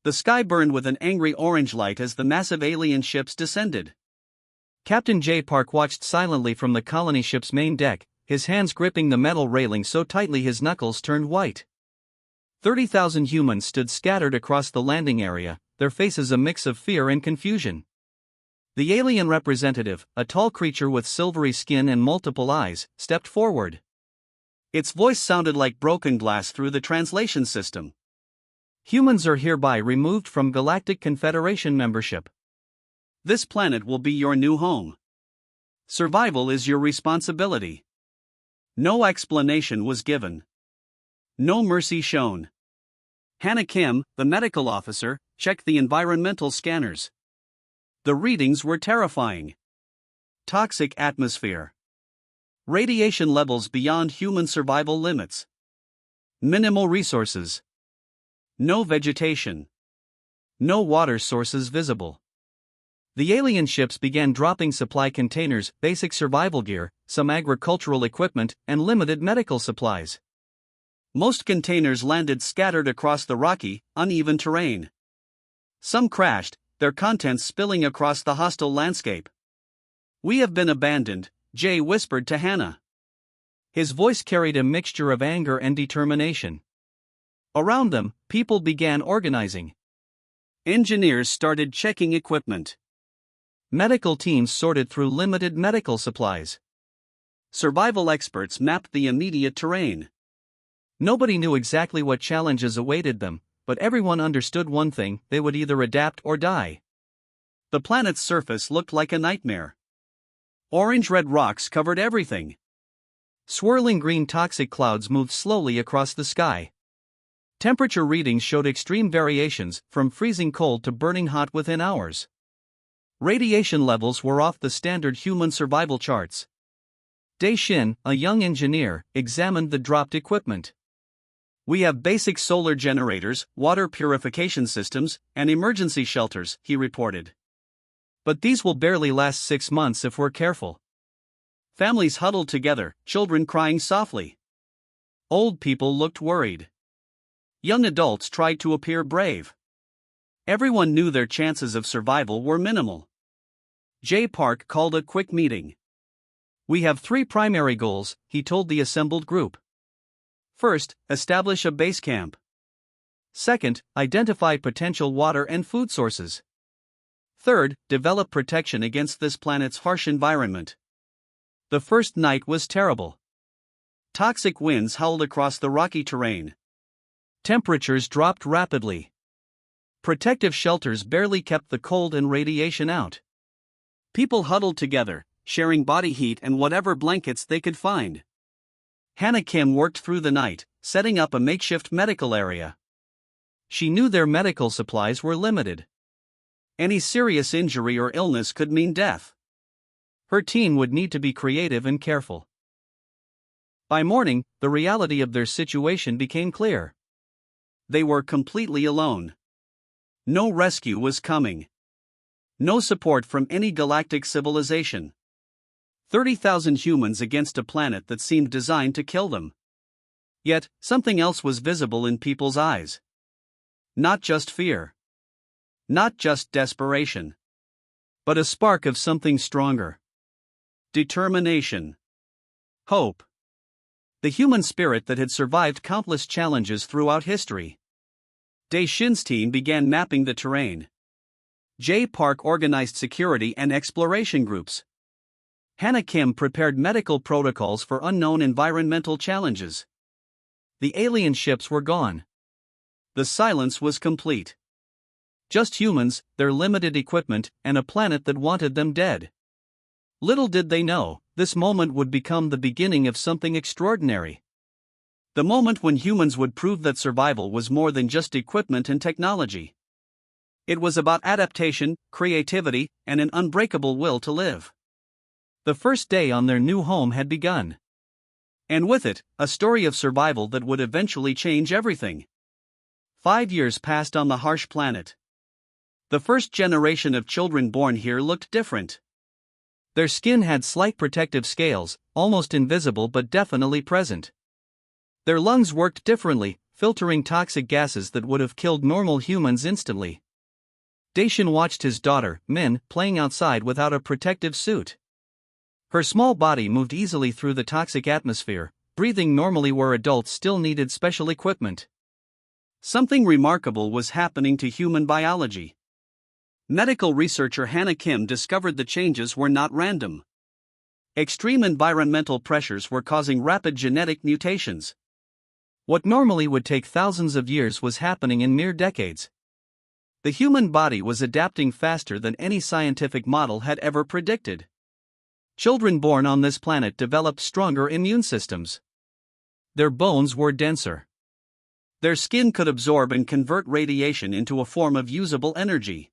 The sky burned with an angry orange light as the massive alien ships descended. Captain J. Park watched silently from the colony ship's main deck, his hands gripping the metal railing so tightly his knuckles turned white. 30,000 humans stood scattered across the landing area, their faces a mix of fear and confusion. The alien representative, a tall creature with silvery skin and multiple eyes, stepped forward. Its voice sounded like broken glass through the translation system. Humans are hereby removed from Galactic Confederation membership. This planet will be your new home. Survival is your responsibility. No explanation was given. No mercy shown. Hannah Kim, the medical officer, checked the environmental scanners. The readings were terrifying. Toxic atmosphere. Radiation levels beyond human survival limits. Minimal resources. No vegetation. No water sources visible. The alien ships began dropping supply containers, basic survival gear, some agricultural equipment, and limited medical supplies. Most containers landed scattered across the rocky, uneven terrain. Some crashed, their contents spilling across the hostile landscape. "We have been abandoned," Jay whispered to Hannah. His voice carried a mixture of anger and determination. Around them, people began organizing. Engineers started checking equipment. Medical teams sorted through limited medical supplies. Survival experts mapped the immediate terrain. Nobody knew exactly what challenges awaited them, but everyone understood one thing: they would either adapt or die. The planet's surface looked like a nightmare. Orange-red rocks covered everything. Swirling green toxic clouds moved slowly across the sky. Temperature readings showed extreme variations, from freezing cold to burning hot within hours. Radiation levels were off the standard human survival charts. Dai Shin, a young engineer, examined the dropped equipment. "We have basic solar generators, water purification systems, and emergency shelters," he reported. "But these will barely last 6 months if we're careful." Families huddled together, children crying softly. Old people looked worried. Young adults tried to appear brave. Everyone knew their chances of survival were minimal. Jay Park called a quick meeting. "We have 3 primary goals," he told the assembled group. First, establish a base camp. Second, identify potential water and food sources. Third, develop protection against this planet's harsh environment. The first night was terrible. Toxic winds howled across the rocky terrain. Temperatures dropped rapidly. Protective shelters barely kept the cold and radiation out. People huddled together, sharing body heat and whatever blankets they could find. Hannah Kim worked through the night, setting up a makeshift medical area. She knew their medical supplies were limited. Any serious injury or illness could mean death. Her team would need to be creative and careful. By morning, the reality of their situation became clear. They were completely alone. No rescue was coming. No support from any galactic civilization. 30,000 humans against a planet that seemed designed to kill them. Yet, something else was visible in people's eyes. Not just fear. Not just desperation. But a spark of something stronger. Determination. Hope. The human spirit that had survived countless challenges throughout history. Dai Shin's team began mapping the terrain. Jay Park organized security and exploration groups. Hannah Kim prepared medical protocols for unknown environmental challenges. The alien ships were gone. The silence was complete. Just humans, their limited equipment, and a planet that wanted them dead. Little did they know, this moment would become the beginning of something extraordinary. The moment when humans would prove that survival was more than just equipment and technology. It was about adaptation, creativity, and an unbreakable will to live. The first day on their new home had begun. And with it, a story of survival that would eventually change everything. 5 years passed on the harsh planet. The first generation of children born here looked different. Their skin had slight protective scales, almost invisible but definitely present. Their lungs worked differently, filtering toxic gases that would have killed normal humans instantly. Daishin watched his daughter, Min, playing outside without a protective suit. Her small body moved easily through the toxic atmosphere, breathing normally where adults still needed special equipment. Something remarkable was happening to human biology. Medical researcher Hannah Kim discovered the changes were not random. Extreme environmental pressures were causing rapid genetic mutations. What normally would take thousands of years was happening in mere decades. The human body was adapting faster than any scientific model had ever predicted. Children born on this planet developed stronger immune systems. Their bones were denser. Their skin could absorb and convert radiation into a form of usable energy.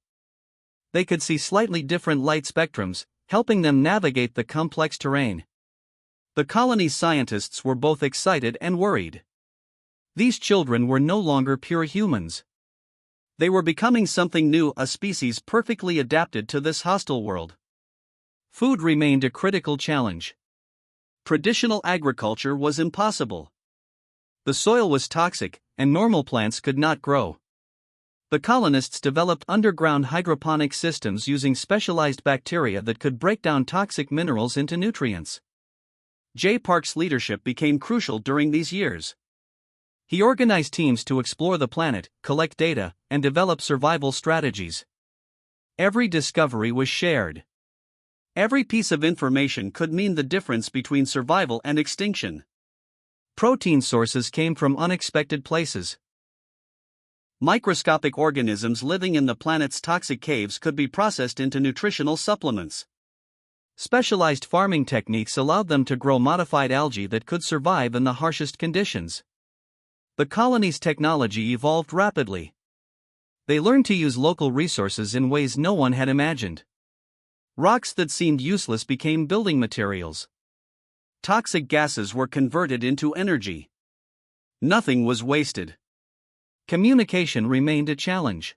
They could see slightly different light spectrums, helping them navigate the complex terrain. The colony's scientists were both excited and worried. These children were no longer pure humans. They were becoming something new, a species perfectly adapted to this hostile world. Food remained a critical challenge. Traditional agriculture was impossible. The soil was toxic, and normal plants could not grow. The colonists developed underground hydroponic systems using specialized bacteria that could break down toxic minerals into nutrients. J. Park's leadership became crucial during these years. He organized teams to explore the planet, collect data, and develop survival strategies. Every discovery was shared. Every piece of information could mean the difference between survival and extinction. Protein sources came from unexpected places. Microscopic organisms living in the planet's toxic caves could be processed into nutritional supplements. Specialized farming techniques allowed them to grow modified algae that could survive in the harshest conditions. The colony's technology evolved rapidly. They learned to use local resources in ways no one had imagined. Rocks that seemed useless became building materials. Toxic gases were converted into energy. Nothing was wasted. Communication remained a challenge.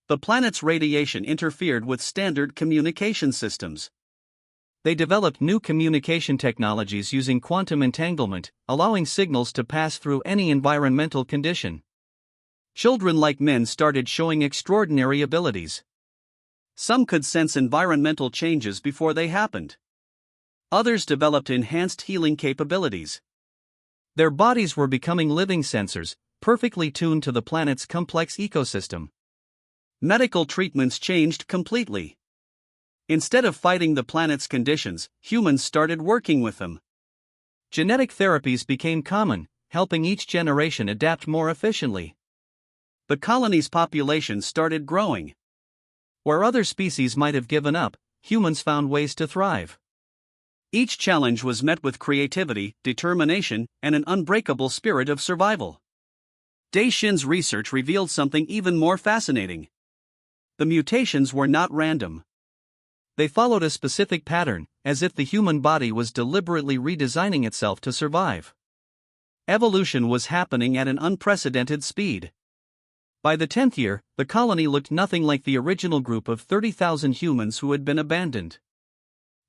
The planet's radiation interfered with standard communication systems. They developed new communication technologies using quantum entanglement, allowing signals to pass through any environmental condition. Children like Min started showing extraordinary abilities. Some could sense environmental changes before they happened. Others developed enhanced healing capabilities. Their bodies were becoming living sensors, perfectly tuned to the planet's complex ecosystem. Medical treatments changed completely. Instead of fighting the planet's conditions, humans started working with them. Genetic therapies became common, helping each generation adapt more efficiently. The colony's population started growing. Where other species might have given up, humans found ways to thrive. Each challenge was met with creativity, determination, and an unbreakable spirit of survival. Daishin's research revealed something even more fascinating. The mutations were not random. They followed a specific pattern, as if the human body was deliberately redesigning itself to survive. Evolution was happening at an unprecedented speed. By the 10th year, the colony looked nothing like the original group of 30,000 humans who had been abandoned.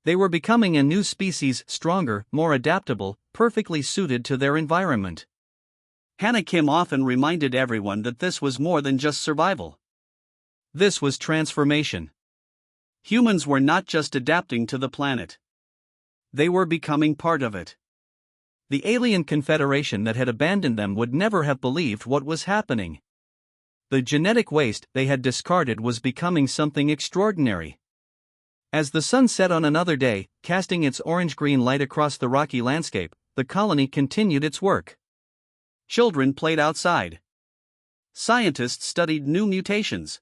They were becoming a new species, stronger, more adaptable, perfectly suited to their environment. Hannah Kim often reminded everyone that this was more than just survival. This was transformation. Humans were not just adapting to the planet. They were becoming part of it. The alien confederation that had abandoned them would never have believed what was happening. The genetic waste they had discarded was becoming something extraordinary. As the sun set on another day, casting its orange-green light across the rocky landscape, the colony continued its work. Children played outside. Scientists studied new mutations.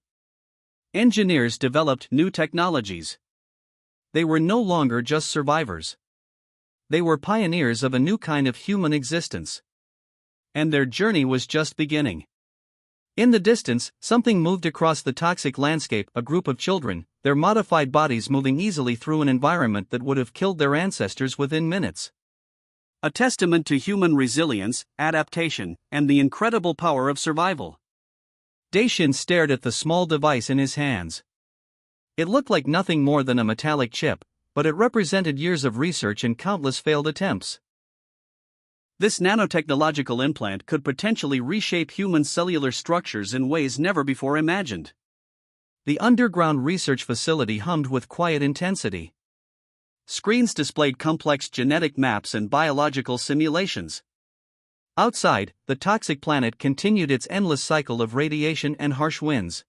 Engineers developed new technologies. They were no longer just survivors. They were pioneers of a new kind of human existence. And their journey was just beginning. In the distance, something moved across the toxic landscape, a group of children, their modified bodies moving easily through an environment that would have killed their ancestors within minutes. A testament to human resilience, adaptation, and the incredible power of survival. Daishin stared at the small device in his hands. It looked like nothing more than a metallic chip, but it represented years of research and countless failed attempts. This nanotechnological implant could potentially reshape human cellular structures in ways never before imagined. The underground research facility hummed with quiet intensity. Screens displayed complex genetic maps and biological simulations. Outside, the toxic planet continued its endless cycle of radiation and harsh winds.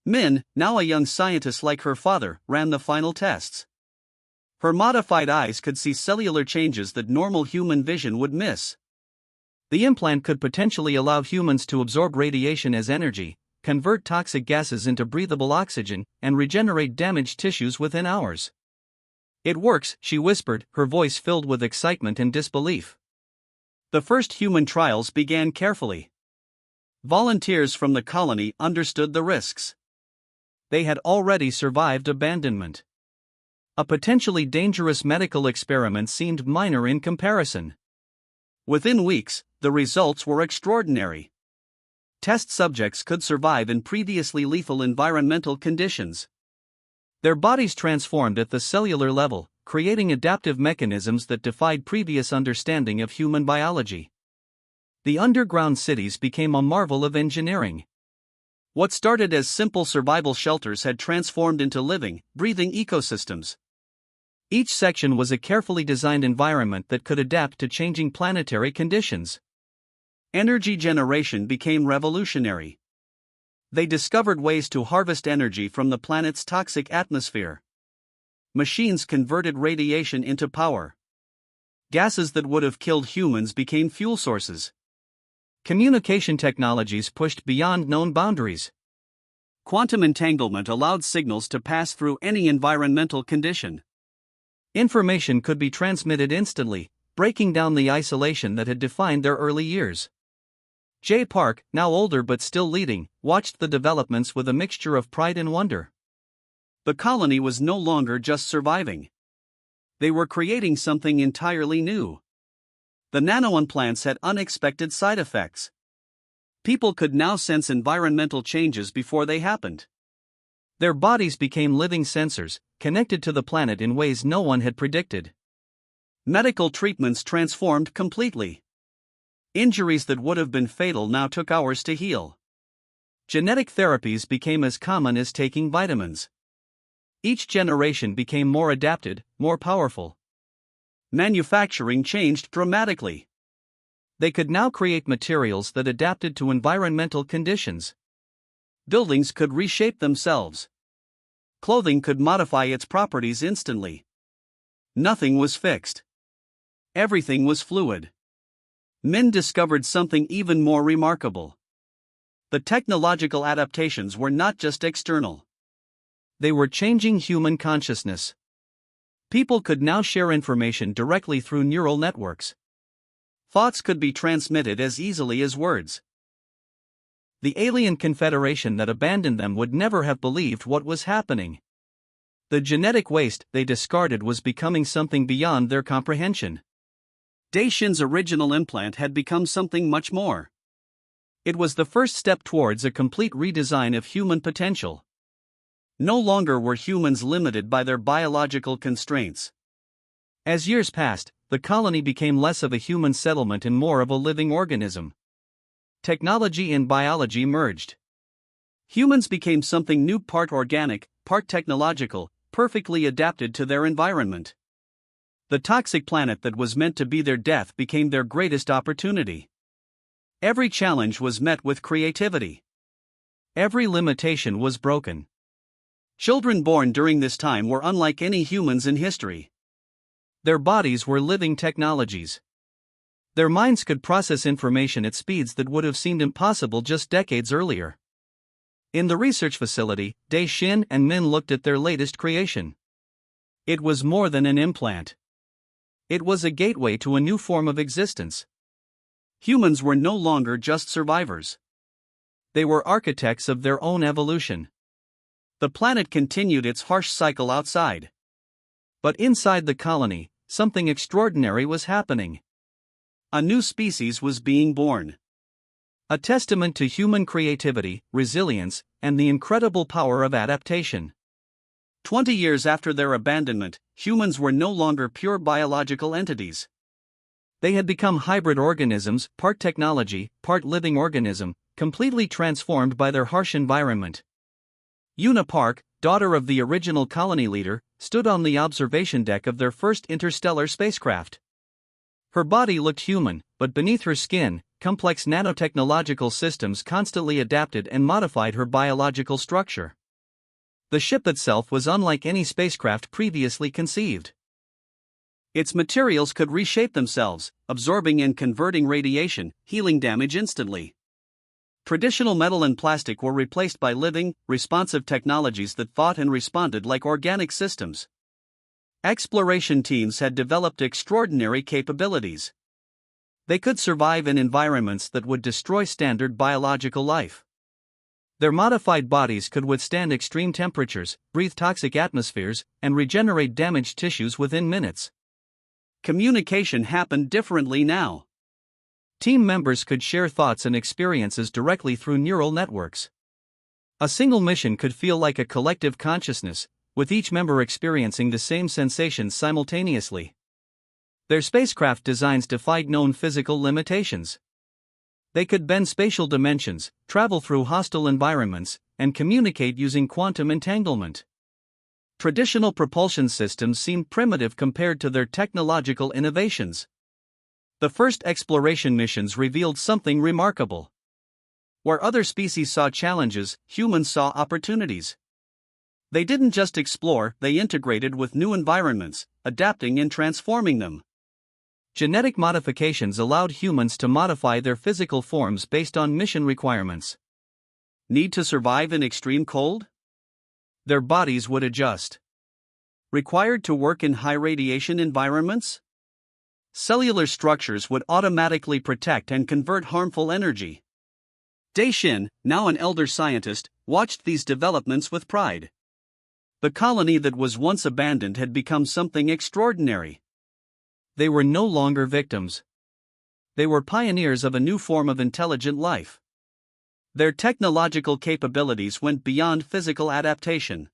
Min, now a young scientist like her father, ran the final tests. Her modified eyes could see cellular changes that normal human vision would miss. The implant could potentially allow humans to absorb radiation as energy, convert toxic gases into breathable oxygen, and regenerate damaged tissues within hours. "It works," she whispered, her voice filled with excitement and disbelief. The first human trials began carefully. Volunteers from the colony understood the risks. They had already survived abandonment. A potentially dangerous medical experiment seemed minor in comparison. Within weeks, the results were extraordinary. Test subjects could survive in previously lethal environmental conditions. Their bodies transformed at the cellular level, creating adaptive mechanisms that defied previous understanding of human biology. The underground cities became a marvel of engineering. What started as simple survival shelters had transformed into living, breathing ecosystems. Each section was a carefully designed environment that could adapt to changing planetary conditions. Energy generation became revolutionary. They discovered ways to harvest energy from the planet's toxic atmosphere. Machines converted radiation into power. Gases that would have killed humans became fuel sources. Communication technologies pushed beyond known boundaries. Quantum entanglement allowed signals to pass through any environmental condition. Information could be transmitted instantly, breaking down the isolation that had defined their early years. Jay Park, now older but still leading, watched the developments with a mixture of pride and wonder. The colony was no longer just surviving. They were creating something entirely new. The nanoimplants had unexpected side effects. People could now sense environmental changes before they happened. Their bodies became living sensors, connected to the planet in ways no one had predicted. Medical treatments transformed completely. Injuries that would have been fatal now took hours to heal. Genetic therapies became as common as taking vitamins. Each generation became more adapted, more powerful. Manufacturing changed dramatically. They could now create materials that adapted to environmental conditions. Buildings could reshape themselves. Clothing could modify its properties instantly. Nothing was fixed. Everything was fluid. Min discovered something even more remarkable. The technological adaptations were not just external. They were changing human consciousness. People could now share information directly through neural networks. Thoughts could be transmitted as easily as words. The alien confederation that abandoned them would never have believed what was happening. The genetic waste they discarded was becoming something beyond their comprehension. Daishin's original implant had become something much more. It was the first step towards a complete redesign of human potential. No longer were humans limited by their biological constraints. As years passed, the colony became less of a human settlement and more of a living organism. Technology and biology merged. Humans became something new, part organic, part technological, perfectly adapted to their environment. The toxic planet that was meant to be their death became their greatest opportunity. Every challenge was met with creativity. Every limitation was broken. Children born during this time were unlike any humans in history. Their bodies were living technologies. Their minds could process information at speeds that would have seemed impossible just decades earlier. In the research facility, Daishin and Min looked at their latest creation. It was more than an implant. It was a gateway to a new form of existence. Humans were no longer just survivors. They were architects of their own evolution. The planet continued its harsh cycle outside. But inside the colony, something extraordinary was happening. A new species was being born. A testament to human creativity, resilience, and the incredible power of adaptation. 20 years after their abandonment, humans were no longer pure biological entities. They had become hybrid organisms, part technology, part living organism, completely transformed by their harsh environment. Una Park, daughter of the original colony leader, stood on the observation deck of their first interstellar spacecraft. Her body looked human, but beneath her skin, complex nanotechnological systems constantly adapted and modified her biological structure. The ship itself was unlike any spacecraft previously conceived. Its materials could reshape themselves, absorbing and converting radiation, healing damage instantly. Traditional metal and plastic were replaced by living, responsive technologies that thought and responded like organic systems. Exploration teams had developed extraordinary capabilities. They could survive in environments that would destroy standard biological life. Their modified bodies could withstand extreme temperatures, breathe toxic atmospheres, and regenerate damaged tissues within minutes. Communication happened differently now. Team members could share thoughts and experiences directly through neural networks. A single mission could feel like a collective consciousness, with each member experiencing the same sensations simultaneously. Their spacecraft designs defied known physical limitations. They could bend spatial dimensions, travel through hostile environments, and communicate using quantum entanglement. Traditional propulsion systems seemed primitive compared to their technological innovations. The first exploration missions revealed something remarkable. Where other species saw challenges, humans saw opportunities. They didn't just explore, they integrated with new environments, adapting and transforming them. Genetic modifications allowed humans to modify their physical forms based on mission requirements. Need to survive in extreme cold? Their bodies would adjust. Required to work in high radiation environments? Cellular structures would automatically protect and convert harmful energy. Daishin, now an elder scientist, watched these developments with pride. The colony that was once abandoned had become something extraordinary. They were no longer victims. They were pioneers of a new form of intelligent life. Their technological capabilities went beyond physical adaptation.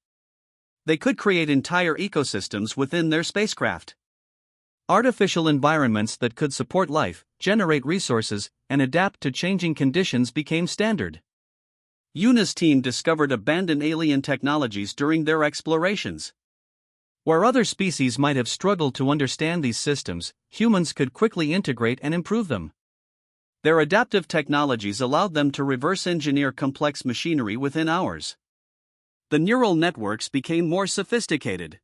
They could create entire ecosystems within their spacecraft. Artificial environments that could support life, generate resources, and adapt to changing conditions became standard. Una's team discovered abandoned alien technologies during their explorations. Where other species might have struggled to understand these systems, humans could quickly integrate and improve them. Their adaptive technologies allowed them to reverse engineer complex machinery within hours. The neural networks became more sophisticated.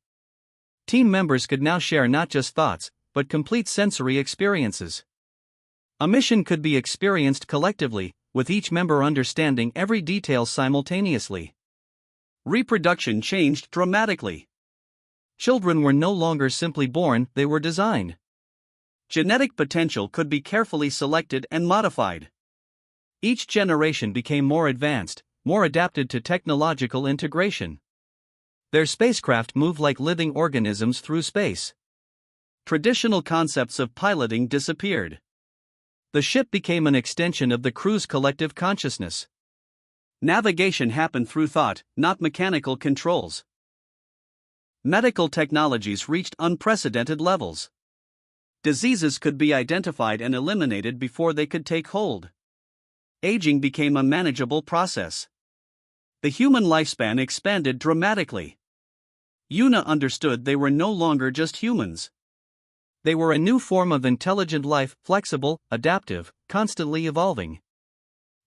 Team members could now share not just thoughts, but complete sensory experiences. A mission could be experienced collectively, with each member understanding every detail simultaneously. Reproduction changed dramatically. Children were no longer simply born, they were designed. Genetic potential could be carefully selected and modified. Each generation became more advanced, more adapted to technological integration. Their spacecraft moved like living organisms through space. Traditional concepts of piloting disappeared. The ship became an extension of the crew's collective consciousness. Navigation happened through thought, not mechanical controls. Medical technologies reached unprecedented levels. Diseases could be identified and eliminated before they could take hold. Aging became a manageable process. The human lifespan expanded dramatically. Una understood they were no longer just humans. They were a new form of intelligent life, flexible, adaptive, constantly evolving.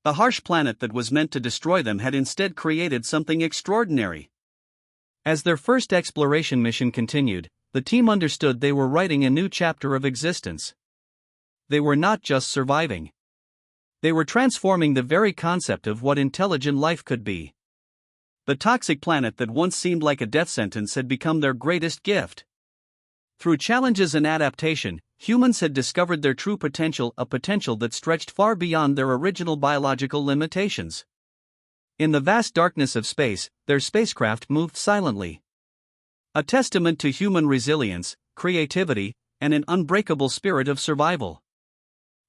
The harsh planet that was meant to destroy them had instead created something extraordinary. As their first exploration mission continued, the team understood they were writing a new chapter of existence. They were not just surviving. They were transforming the very concept of what intelligent life could be. The toxic planet that once seemed like a death sentence had become their greatest gift. Through challenges and adaptation, humans had discovered their true potential, a potential that stretched far beyond their original biological limitations. In the vast darkness of space, their spacecraft moved silently. A testament to human resilience, creativity, and an unbreakable spirit of survival.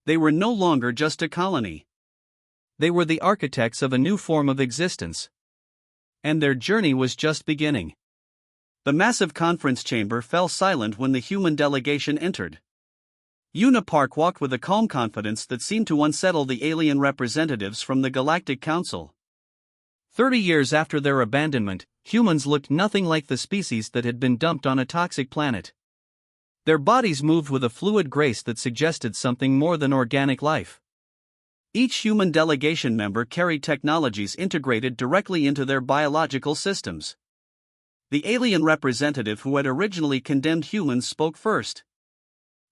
They were no longer just a colony. They were the architects of a new form of existence. And their journey was just beginning. The massive conference chamber fell silent when the human delegation entered. Una Park walked with a calm confidence that seemed to unsettle the alien representatives from the Galactic Council. 30 years after their abandonment, humans looked nothing like the species that had been dumped on a toxic planet. Their bodies moved with a fluid grace that suggested something more than organic life. Each human delegation member carried technologies integrated directly into their biological systems. The alien representative who had originally condemned humans spoke first.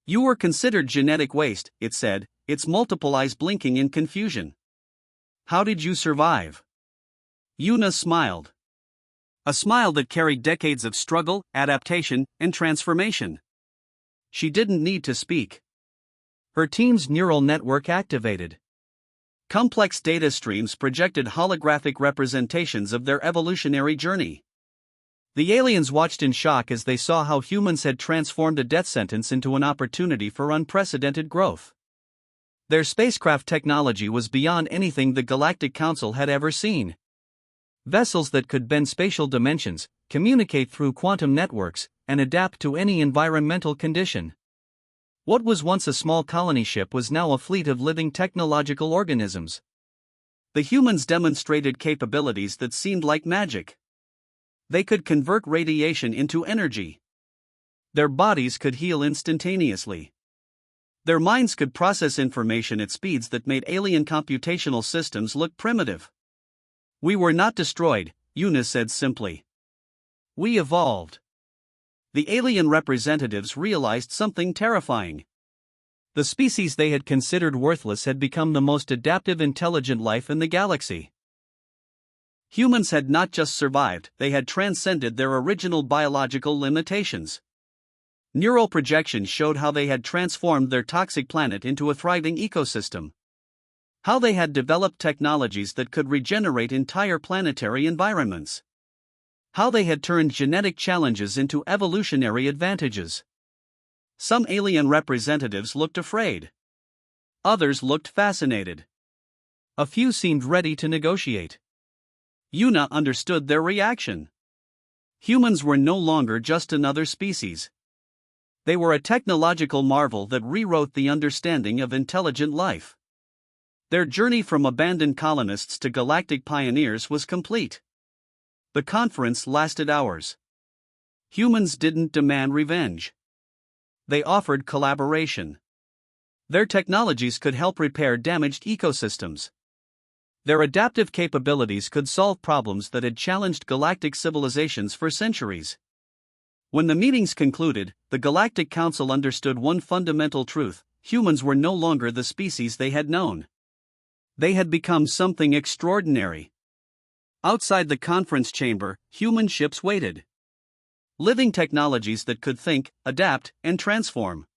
"You were considered genetic waste," it said, its multiple eyes blinking in confusion. "How did you survive?" Una smiled. A smile that carried decades of struggle, adaptation, and transformation. She didn't need to speak. Her team's neural network activated. Complex data streams projected holographic representations of their evolutionary journey. The aliens watched in shock as they saw how humans had transformed a death sentence into an opportunity for unprecedented growth. Their spacecraft technology was beyond anything the Galactic Council had ever seen. Vessels that could bend spatial dimensions, communicate through quantum networks, and adapt to any environmental condition. What was once a small colony ship was now a fleet of living technological organisms. The humans demonstrated capabilities that seemed like magic. They could convert radiation into energy. Their bodies could heal instantaneously. Their minds could process information at speeds that made alien computational systems look primitive. "We were not destroyed," Una said simply. "We evolved." The alien representatives realized something terrifying. The species they had considered worthless had become the most adaptive intelligent life in the galaxy. Humans had not just survived, they had transcended their original biological limitations. Neural projections showed how they had transformed their toxic planet into a thriving ecosystem. How they had developed technologies that could regenerate entire planetary environments. How they had turned genetic challenges into evolutionary advantages. Some alien representatives looked afraid. Others looked fascinated. A few seemed ready to negotiate. Una understood their reaction. Humans were no longer just another species. They were a technological marvel that rewrote the understanding of intelligent life. Their journey from abandoned colonists to galactic pioneers was complete. The conference lasted hours. Humans didn't demand revenge. They offered collaboration. Their technologies could help repair damaged ecosystems. Their adaptive capabilities could solve problems that had challenged galactic civilizations for centuries. When the meetings concluded, the Galactic Council understood one fundamental truth: humans were no longer the species they had known. They had become something extraordinary. Outside the conference chamber, human ships waited. Living technologies that could think, adapt, and transform.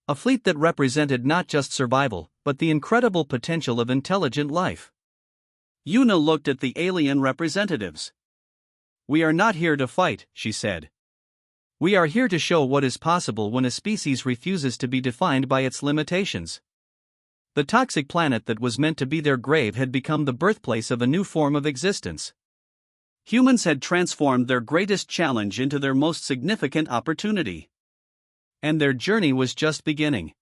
A fleet that represented not just survival, but the incredible potential of intelligent life. Una looked at the alien representatives. "We are not here to fight," she said. "We are here to show what is possible when a species refuses to be defined by its limitations." The toxic planet that was meant to be their grave had become the birthplace of a new form of existence. Humans had transformed their greatest challenge into their most significant opportunity. And their journey was just beginning.